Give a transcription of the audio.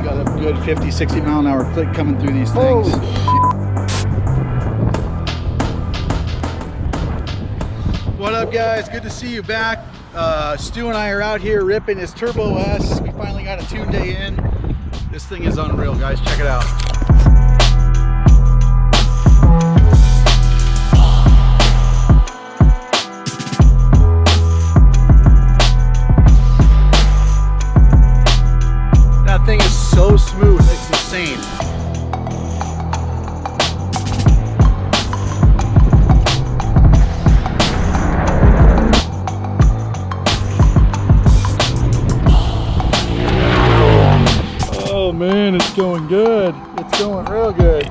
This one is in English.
Got a good 50, 60 mile an hour click coming through these things. What up, guys? Good to see you back. Stu and I are out here ripping his Turbo S. We finally got a tune day in. This thing is unreal, guys. Check it out. That thing is so smooth, it's insane. Oh man, it's going good. It's going real good.